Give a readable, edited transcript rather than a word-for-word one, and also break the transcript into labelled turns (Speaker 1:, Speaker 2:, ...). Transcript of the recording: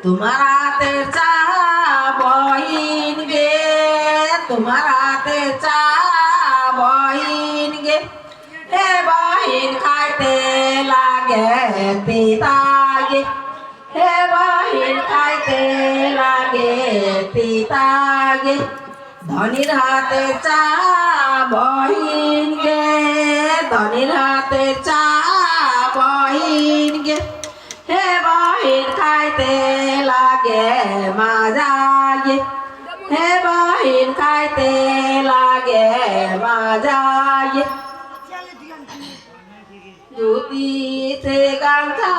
Speaker 1: তোমার হাতে চা বহিন গে, তোমার হাতে চা বহিন গে, হে বহিন খাইতে লাগে তিতা গে, হে বহিন খাইতে লাগে তিতা গে। ধনির হাতে চা বহিন গে, ধনির হাতে চা বহিন গে, হে বহিন খাইতে লাগে মাজা গে, হে বহিন খাইতে লাগে মাজা গে। ধুতিতে গামছা